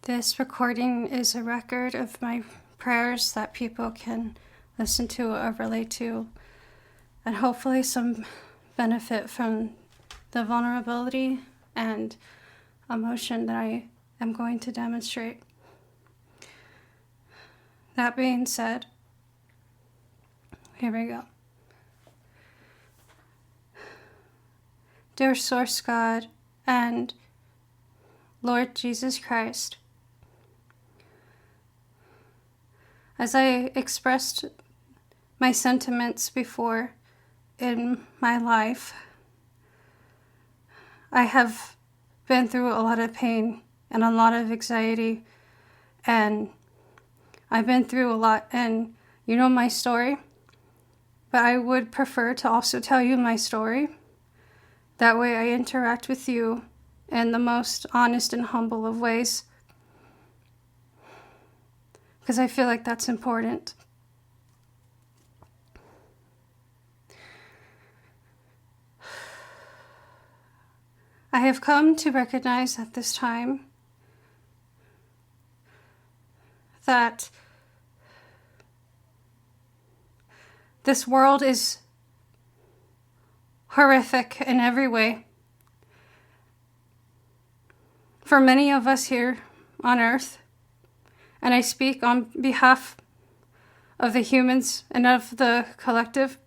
This recording is a record of my prayers that people can listen to or relate to, and hopefully some benefit from the vulnerability and emotion that I am going to demonstrate. That being said, here we go. Dear Source God and Lord Jesus Christ, as I expressed my sentiments before in my life, I have been through a lot of pain and a lot of anxiety, and I've been through a lot, and you know my story, but I would prefer to also tell you my story. That way I interact with you in the most honest and humble of ways, because I feel like that's important. I have come to recognize at this time that this world is horrific in every way. For many of us here on Earth, and I speak on behalf of the humans and of the collective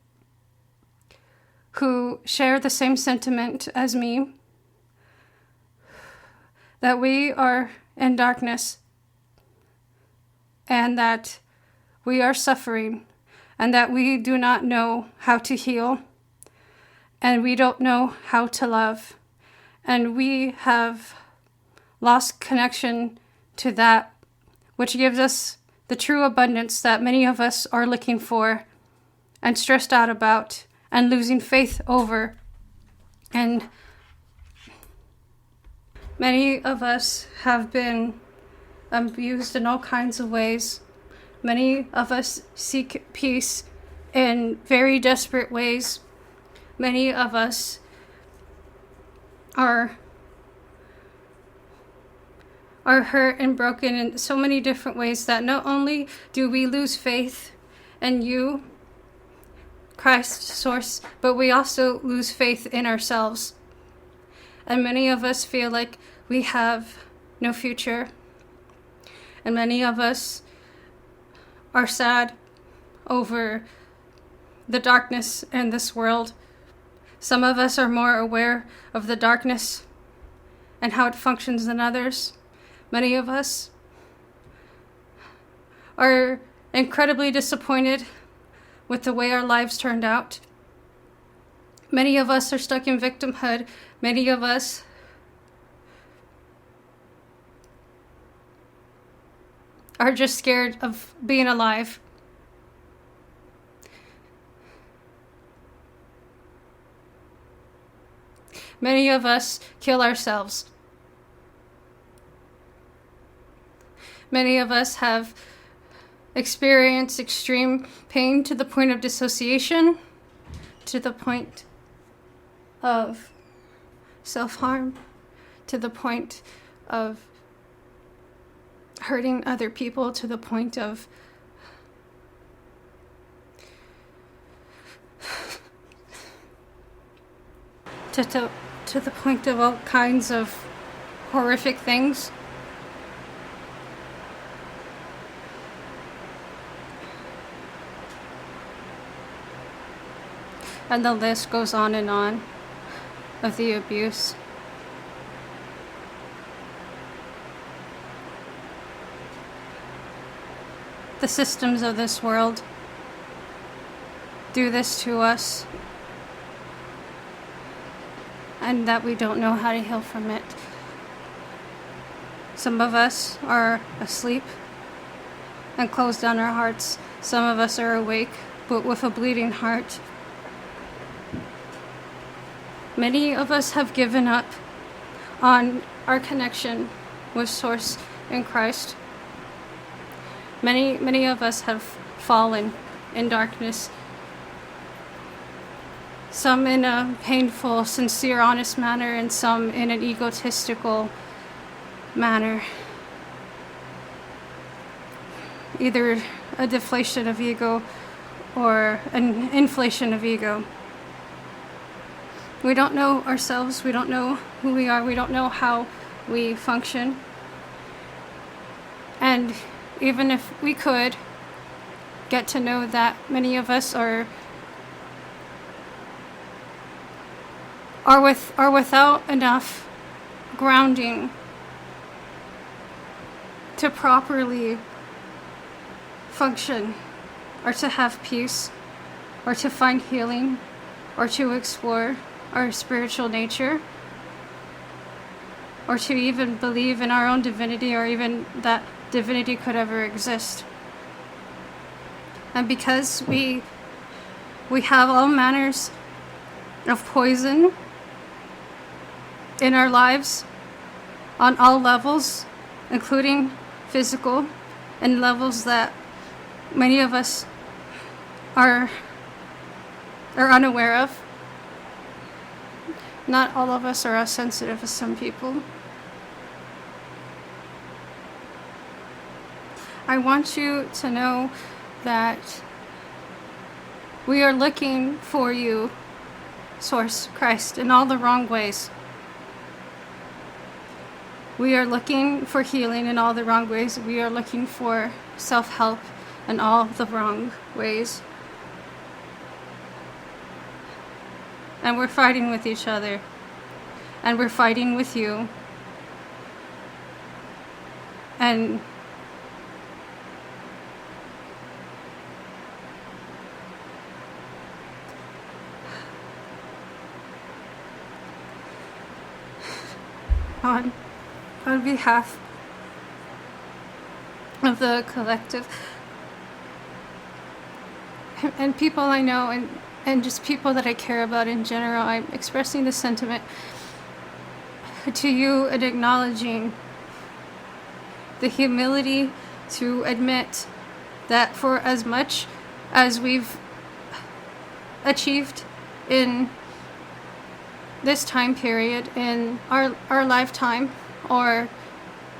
who share the same sentiment as me, that we are in darkness and that we are suffering and that we do not know how to heal and we don't know how to love, and we have lost connection to that which gives us the true abundance that many of us are looking for and stressed out about and losing faith over. And many of us have been abused in all kinds of ways. Many of us seek peace in very desperate ways. Many of us are hurt and broken in so many different ways that not only do we lose faith in you, Christ Source, but we also lose faith in ourselves. And many of us feel like we have no future. And many of us are sad over the darkness in this world. Some of us are more aware of the darkness and how it functions than others. Many of us are incredibly disappointed with the way our lives turned out. Many of us are stuck in victimhood. Many of us are just scared of being alive. Many of us kill ourselves. Many of us have experienced extreme pain to the point of dissociation, to the point of self-harm, to the point of hurting other people, to the point of to the point of all kinds of horrific things. And the list goes on and on of the abuse. The systems of this world do this to us, and that we don't know how to heal from it. Some of us are asleep and closed down our hearts. Some of us are awake, but with a bleeding heart. Many of us have given up on our connection with Source in Christ. Many of us have fallen in darkness. Some in a painful, sincere, honest manner, and some in an egotistical manner. either a deflation of ego or an inflation of ego. We don't know ourselves, we don't know who we are, we don't know how we function. And even if we could get to know that, many of us are without enough grounding to properly function, or to have peace, or to find healing, or to explore our spiritual nature, or to even believe in our own divinity, or even that divinity could ever exist. And because we have all manners of poison in our lives on all levels, including physical, and levels that many of us are unaware of. Not all of us are as sensitive as some people. I want you to know that we are looking for you, Source Christ, in all the wrong ways. We are looking for healing in all the wrong ways. We are looking for self-help in all the wrong ways. And we're fighting with each other. And we're fighting with you. And on behalf of the collective and people I know, and just people that I care about in general, I'm expressing this sentiment to you and acknowledging the humility to admit that for as much as we've achieved in this time period in our lifetime, or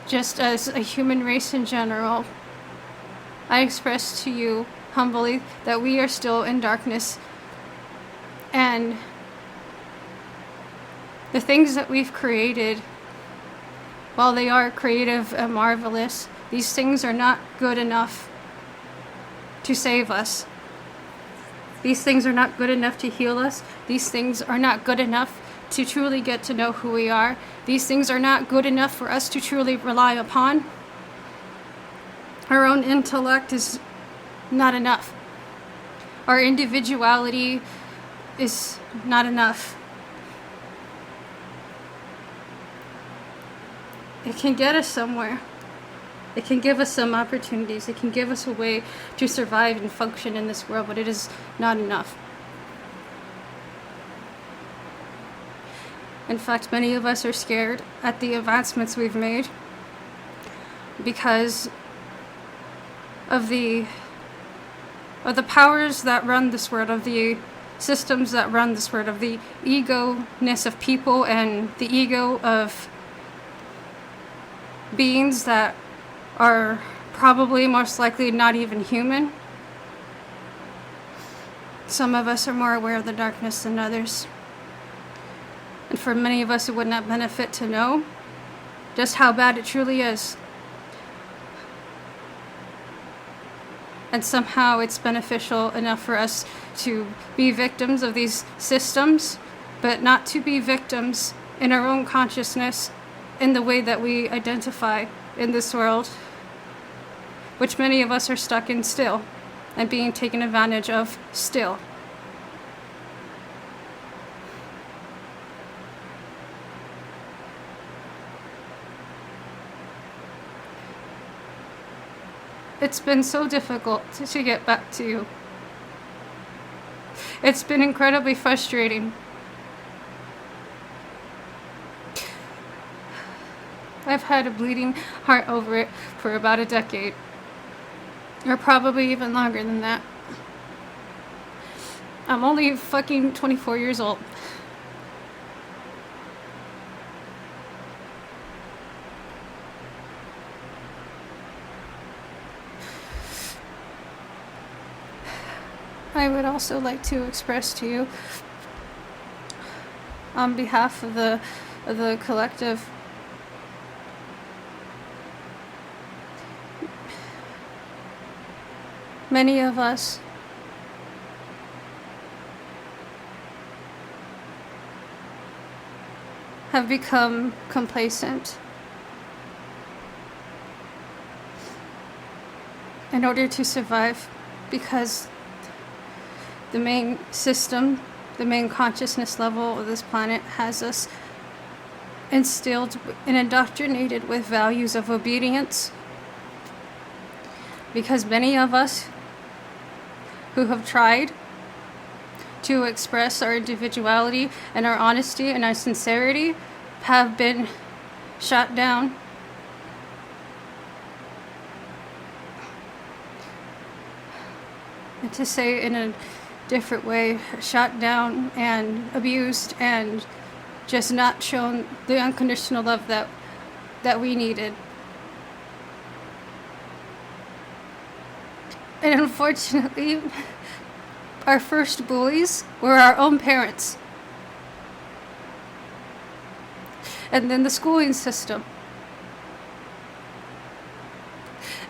just as a human race in general, I express to you humbly that we are still in darkness, and the things that we've created, while they are creative and marvelous, these things are not good enough to save us. These things are not good enough to heal us. These things are not good enough to truly get to know who we are. These things are not good enough for us to truly rely upon. Our own intellect is not enough. Our individuality is not enough. It can get us somewhere. It can give us some opportunities. It can give us a way to survive and function in this world, but it is not enough. In fact, many of us are scared at the advancements we've made because of the powers that run this world, of the systems that run this world, of the ego-ness of people and the ego of beings that are probably most likely not even human. Some of us are more aware of the darkness than others. And for many of us, it would not benefit to know just how bad it truly is. And somehow it's beneficial enough for us to be victims of these systems, but not to be victims in our own consciousness in the way that we identify in this world, which many of us are stuck in still and being taken advantage of still. It's been so difficult to get back to you. It's been incredibly frustrating. I've had a bleeding heart over it for about a decade, or probably even longer than that. I'm only fucking 24 years old. I would also like to express to you, on behalf of the collective, many of us have become complacent in order to survive, because the main system, the main consciousness level of this planet has us instilled and indoctrinated with values of obedience. Because many of us who have tried to express our individuality and our honesty and our sincerity have been shot down. And to say in a different way, shot down and abused and just not shown the unconditional love that we needed. And unfortunately, our first bullies were our own parents. And then the schooling system.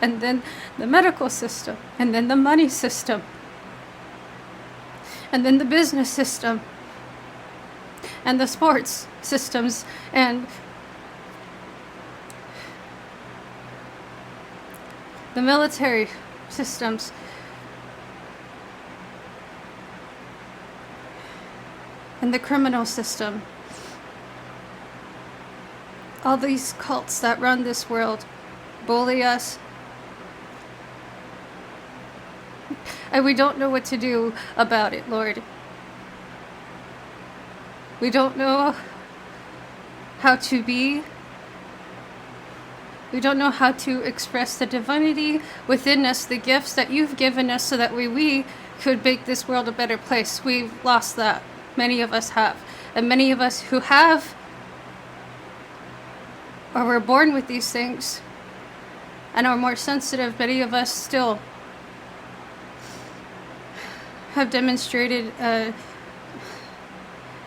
And then the medical system. And then the money system. And then the business system. And the sports systems. And the military systems. And the criminal system. All these cults that run this world bully us. And we don't know what to do about it, Lord. We don't know how to be. We don't know how to express the divinity within us, the gifts that you've given us so that we could make this world a better place. We've lost that. Many of us have. And many of us who have, or were born with these things, and are more sensitive, many of us still have demonstrated an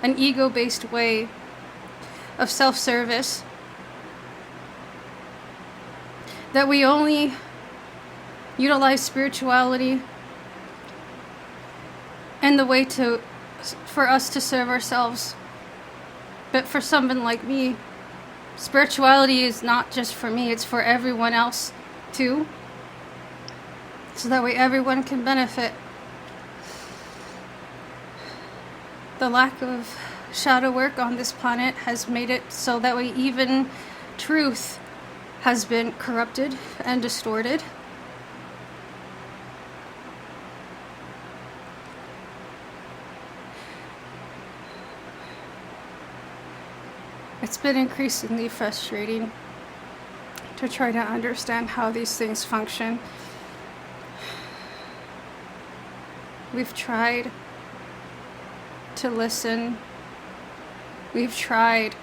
ego-based way of self-service, that we only utilize spirituality and the way for us to serve ourselves. But for someone like me, spirituality is not just for me, it's for everyone else too, so that way everyone can benefit. The lack of shadow work on this planet has made it so that way even truth has been corrupted and distorted. It's been increasingly frustrating to try to understand how these things function. We've tried to listen. We've tried.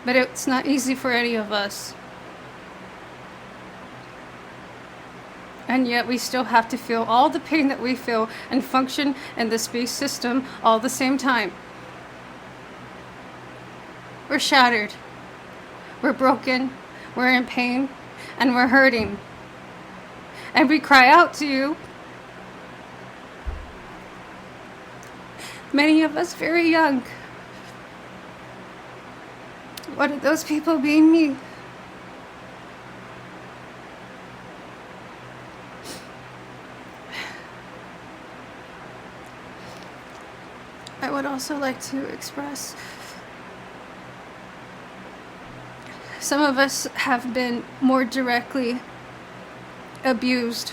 But it's not easy for any of us. And yet we still have to feel all the pain that we feel and function in the space system all at the same time. We're shattered. We're broken. We're in pain. And we're hurting. And we cry out to you. Many of us very young. One of those people being me. I would also like to express, some of us have been more directly abused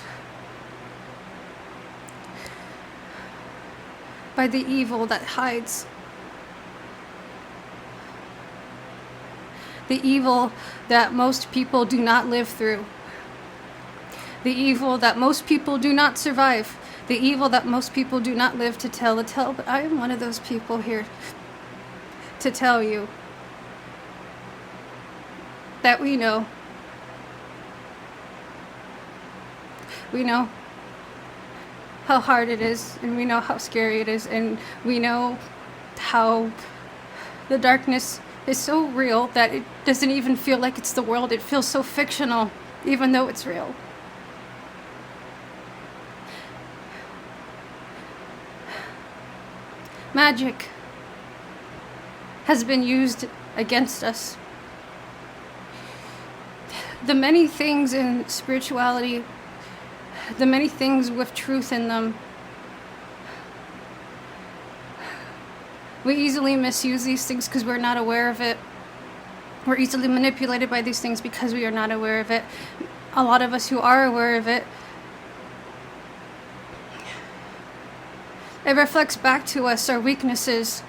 by the evil that hides. The evil that most people do not live through. The evil that most people do not survive. The evil that most people do not live to tell the tale. But I am one of those people here to tell you that we know. We know. how hard it is, and we know how scary it is, and we know how the darkness is so real that it doesn't even feel like it's the world. It feels so fictional, even though it's real. Magic has been used against us. The many things in spirituality, the many things with truth in them, we easily misuse these things because we're not aware of it. We're easily manipulated by these things because we are not aware of it. A lot of us who are aware of it, it reflects back to us our weaknesses.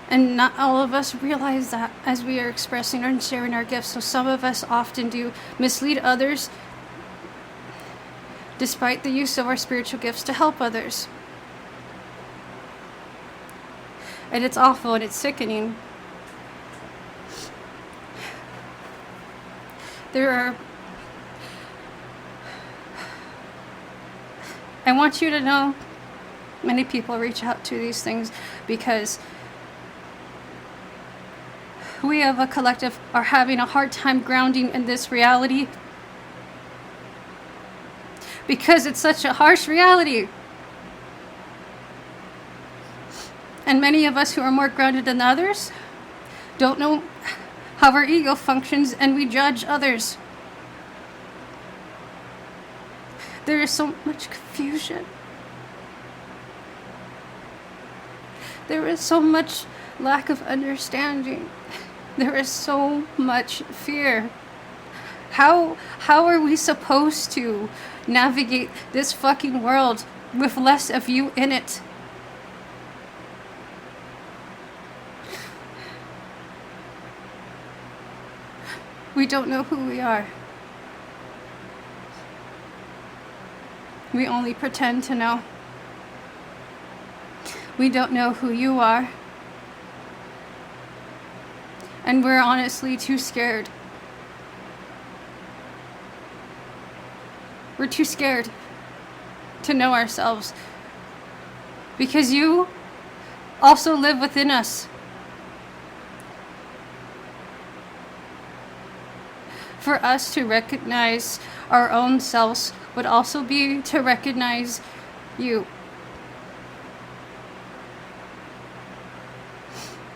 And not all of us realize that as we are expressing and sharing our gifts. So some of us often do mislead others despite the use of our spiritual gifts to help others. And it's awful and it's sickening. I want you to know, many people reach out to these things because we as a collective are having a hard time grounding in this reality because it's such a harsh reality. And many of us who are more grounded than others don't know how our ego functions, and we judge others. There is so much confusion. There is so much lack of understanding. There is so much fear. How are we supposed to navigate this fucking world with less of you in it? We don't know who we are. We only pretend to know. We don't know who you are. And we're honestly too scared. We're too scared to know ourselves. Because you also live within us. For us to recognize our own selves would also be to recognize you.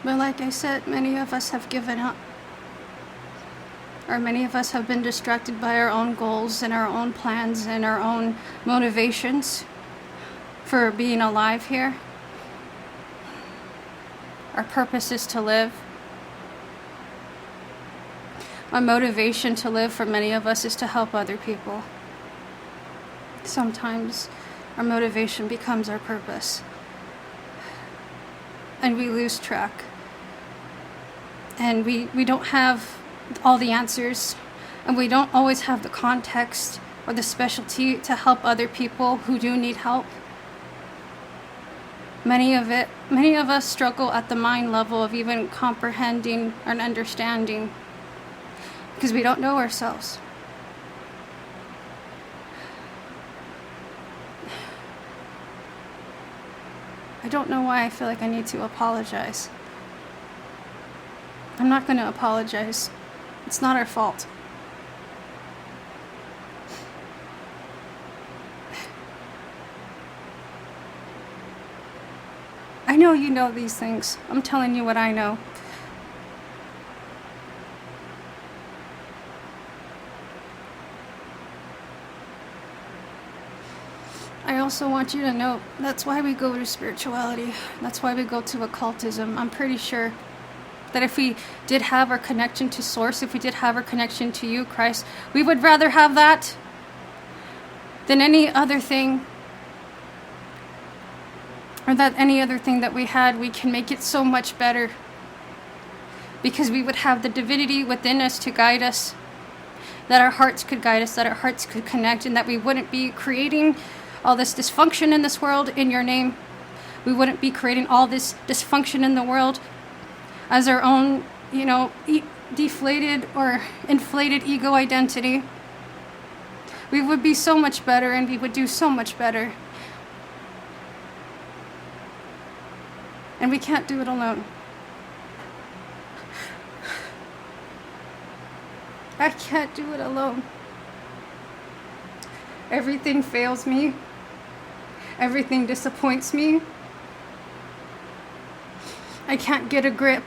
But like I said, many of us have given up. Or many of us have been distracted by our own goals and our own plans and our own motivations for being alive here. Our purpose is to live. Our motivation to live for many of us is to help other people. Sometimes our motivation becomes our purpose. And we lose track. And we don't have all the answers. And we don't always have the context or the specialty to help other people who do need help. Many of us struggle at the mind level of even comprehending and understanding. Because we don't know ourselves. I don't know why I feel like I need to apologize. I'm not going to apologize. It's not our fault. I know you know these things. I'm telling you what I know. I also want you to know that's why we go to spirituality. That's why we go to occultism. I'm pretty sure that if we did have our connection to Source, if we did have our connection to you, Christ, we would rather have that than any other thing. Or that any other thing that we had, we can make it so much better. Because we would have the divinity within us to guide us. That our hearts could guide us, that our hearts could connect, and that we wouldn't be creating all this dysfunction in this world in your name. We wouldn't be creating all this dysfunction in the world as our own, deflated or inflated ego identity. We would be so much better, and we would do so much better. And we can't do it alone. I can't do it alone. Everything fails me. Everything disappoints me. I can't get a grip.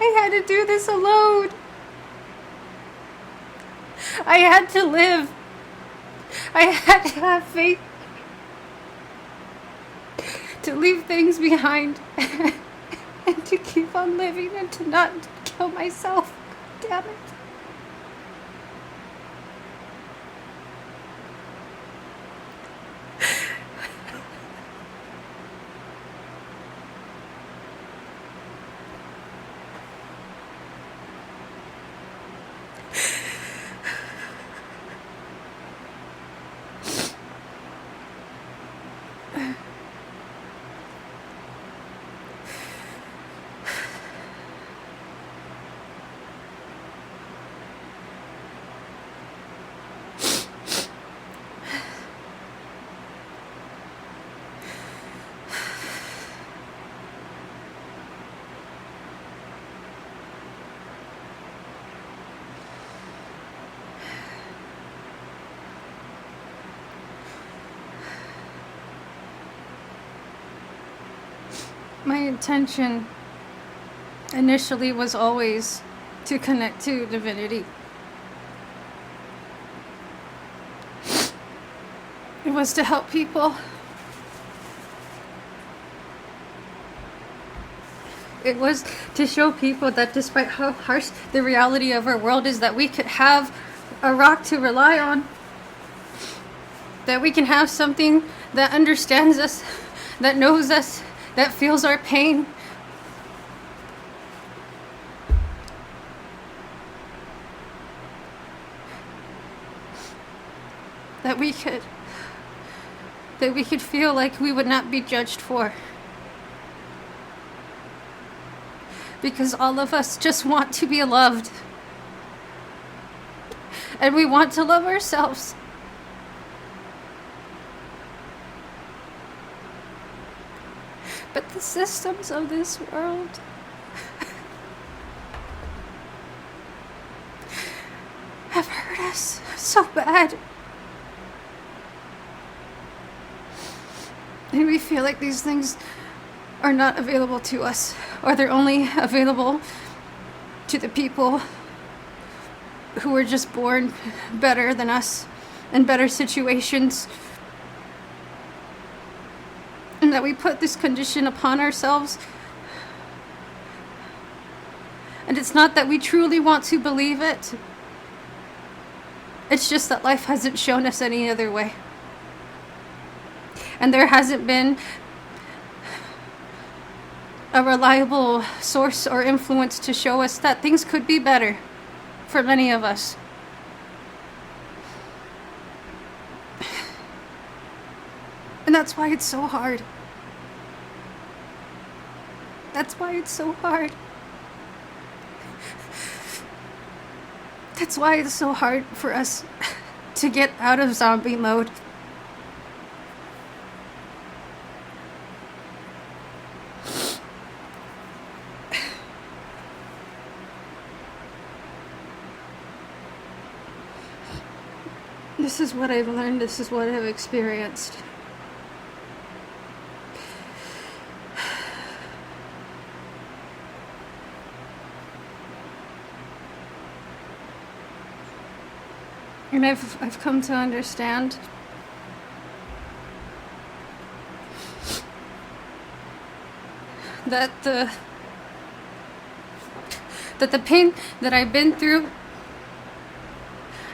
I had to do this alone. I had to live. I had to have faith to leave things behind and to keep on living and to not kill myself. Damn it. My intention initially was always to connect to divinity. It was to help people. It was to show people that despite how harsh the reality of our world is, that we could have a rock to rely on. That we can have something that understands us, that knows us, that feels our pain. That we could feel like we would not be judged for. Because all of us just want to be loved. And we want to love ourselves. But the systems of this world have hurt us so bad. And we feel like these things are not available to us, or they're only available to the people who were just born better than us, in better situations. And that we put this condition upon ourselves. And it's not that we truly want to believe it. It's just that life hasn't shown us any other way. And there hasn't been a reliable source or influence to show us that things could be better for many of us. And that's why it's so hard. That's why it's so hard. That's why it's so hard for us to get out of zombie mode. This is what I've learned. This is what I've experienced. And I've come to understand that the pain that I've been through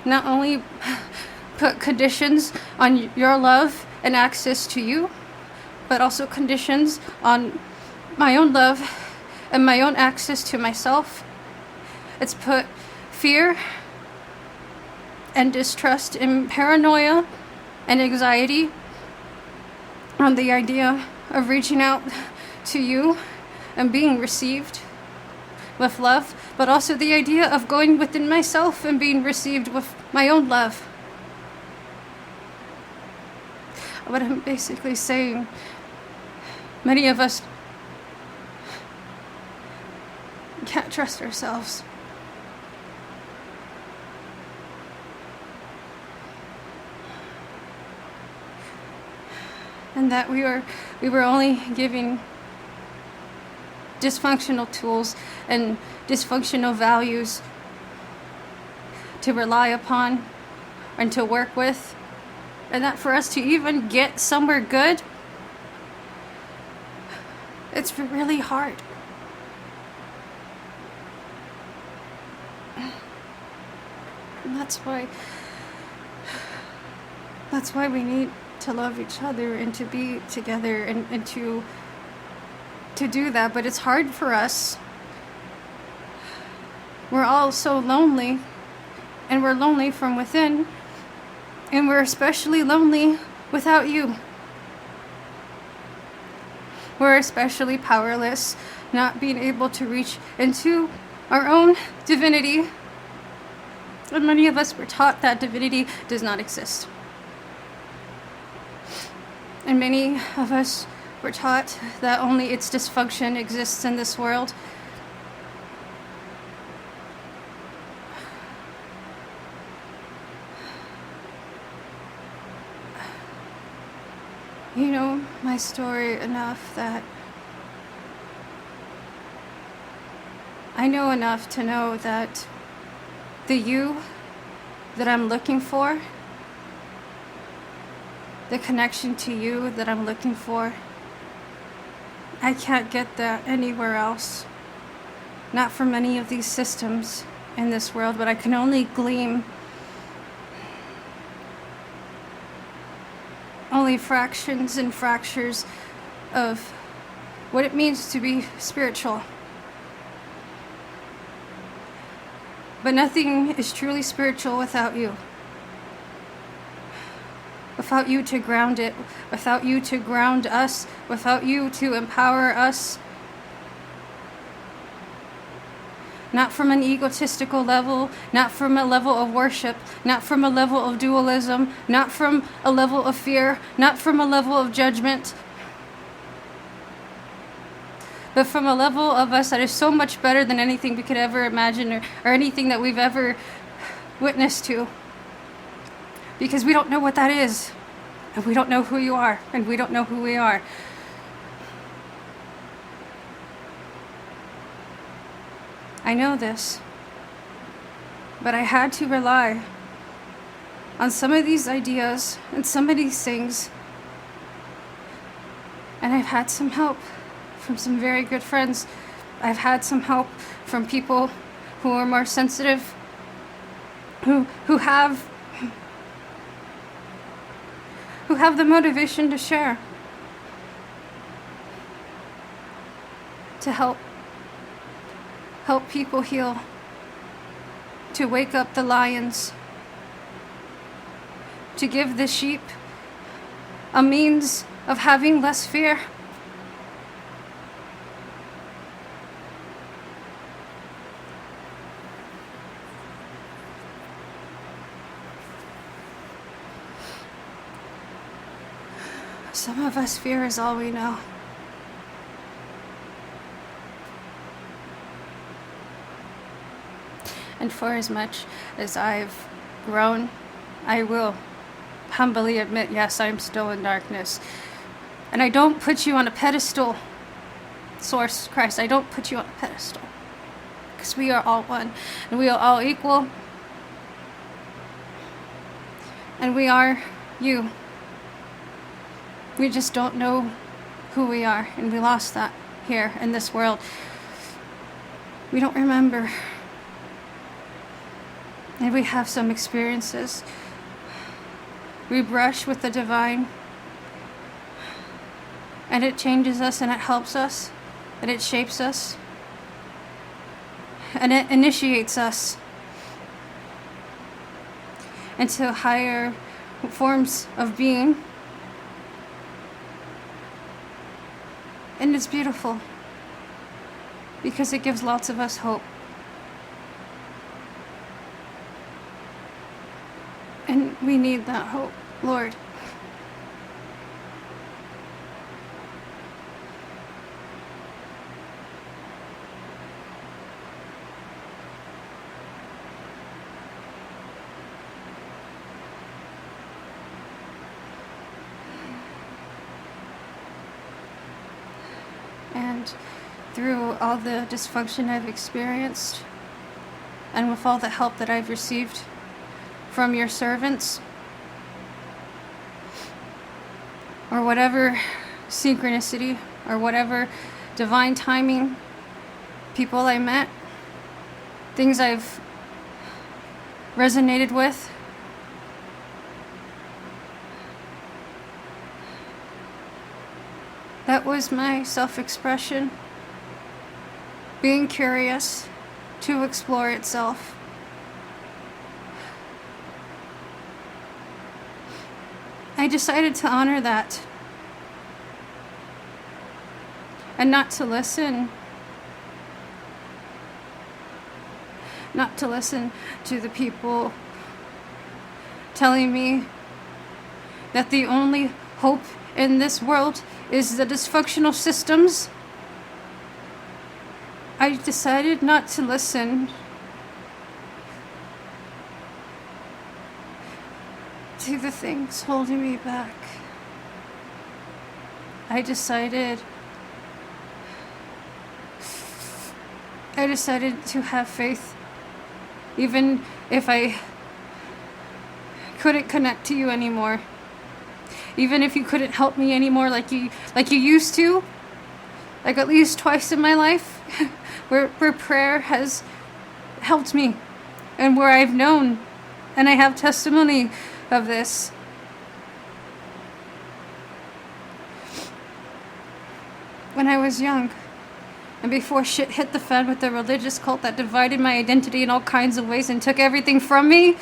not only put conditions on your love and access to you, but also conditions on my own love and my own access to myself. It's put fear and distrust and paranoia and anxiety on the idea of reaching out to you and being received with love, but also the idea of going within myself and being received with my own love. What I'm basically saying, many of us can't trust ourselves. And that we were only giving dysfunctional tools and dysfunctional values to rely upon and to work with, and that for us to even get somewhere good, it's really hard. And that's why we need to love each other and to be together and to do that. But it's hard for us. We're all so lonely, and we're lonely from within, and we're especially lonely without you. We're especially powerless, not being able to reach into our own divinity. And many of us were taught that divinity does not exist. And many of us were taught that only its dysfunction exists in this world. You know my story enough that I know enough to know that the you that I'm looking for, the connection to you that I'm looking for, I can't get that anywhere else. Not from any of these systems in this world, but I can only glean only fractions and fractures of what it means to be spiritual. But nothing is truly spiritual without you. Without you to ground it, without you to ground us, without you to empower us. Not from an egotistical level, not from a level of worship, not from a level of dualism, not from a level of fear, not from a level of judgment, but from a level of us that is so much better than anything we could ever imagine or anything that we've ever witnessed to. Because we don't know what that is, and we don't know who you are, and we don't know who we are. I know this, but I had to rely on some of these ideas and some of these things, and I've had some help from some very good friends. I've had some help from people who are more sensitive, who have the motivation to share, to help people heal, to wake up the lions, to give the sheep a means of having less fear. Some of us, fear is all we know. And for as much as I've grown, I will humbly admit, yes, I'm still in darkness. And I don't put you on a pedestal, Source Christ. I don't put you on a pedestal. Because we are all one. And we are all equal. And we are you. We just don't know who we are. And we lost that here in this world. We don't remember. And we have some experiences. We brush with the divine. And it changes us and it helps us. And it shapes us. And it initiates us into higher forms of being. And it's beautiful. Because it gives lots of us hope. And we need that hope, Lord. And through all the dysfunction I've experienced, and with all the help that I've received from your servants, or whatever synchronicity, or whatever divine timing, people I met, things I've resonated with, that was my self-expression, being curious to explore itself. I decided to honor that and not to listen to the people telling me that the only hope in this world is the dysfunctional systems. I decided not to listen to the things holding me back. I decided to have faith, even if I couldn't connect to you anymore. Even if you couldn't help me anymore like you used to, like at least twice in my life, where prayer has helped me, and where I've known, and I have testimony of this. When I was young, and before shit hit the fan with the religious cult that divided my identity in all kinds of ways and took everything from me,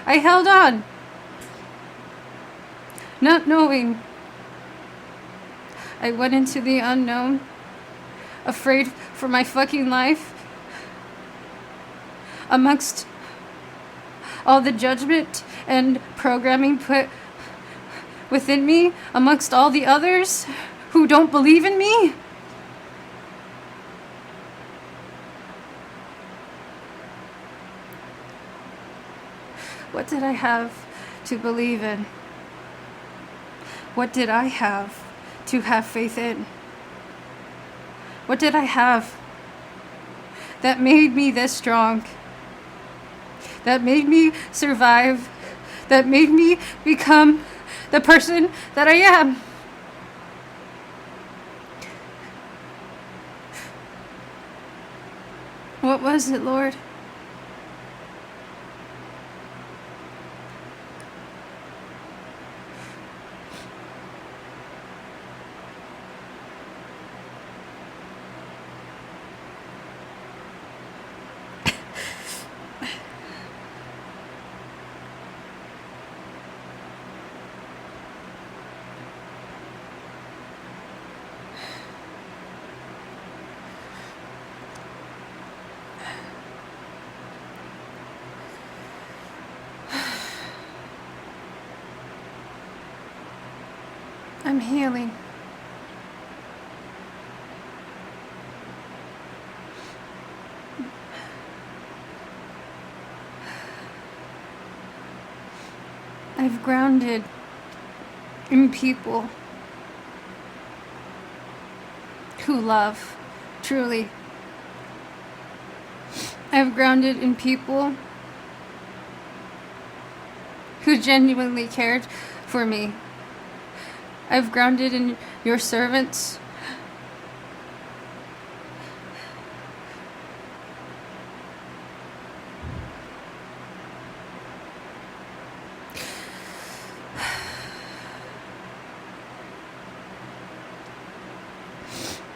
I held on, not knowing. I went into the unknown, afraid for my fucking life, amongst all the judgment and programming put within me, amongst all the others who don't believe in me. What did I have to believe in? What did I have to have faith in? What did I have that made me this strong? That made me survive? That made me become the person that I am? What was it, Lord? I'm healing. I've grounded in people who love, truly. I've grounded in people who genuinely cared for me. I've grounded in your servants.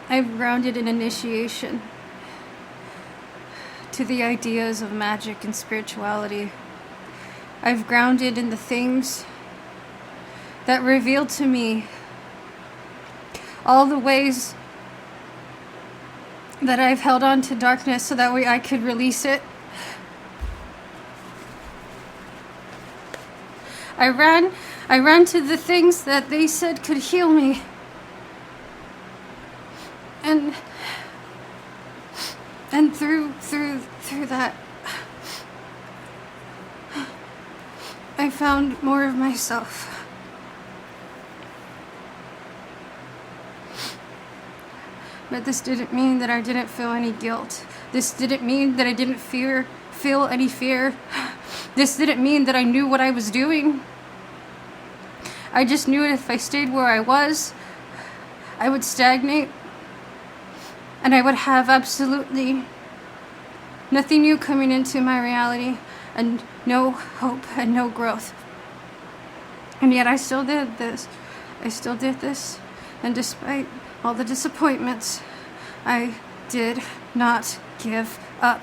I've grounded in initiation to the ideas of magic and spirituality. I've grounded in the things that revealed to me all the ways that I've held on to darkness so that way I could release it. I ran to the things that they said could heal me. And through that, I found more of myself. But this didn't mean that I didn't feel any guilt. This didn't mean that I didn't feel any fear. This didn't mean that I knew what I was doing. I just knew if I stayed where I was, I would stagnate. And I would have absolutely nothing new coming into my reality, and no hope and no growth. And yet I still did this. And despite all the disappointments, I did not give up.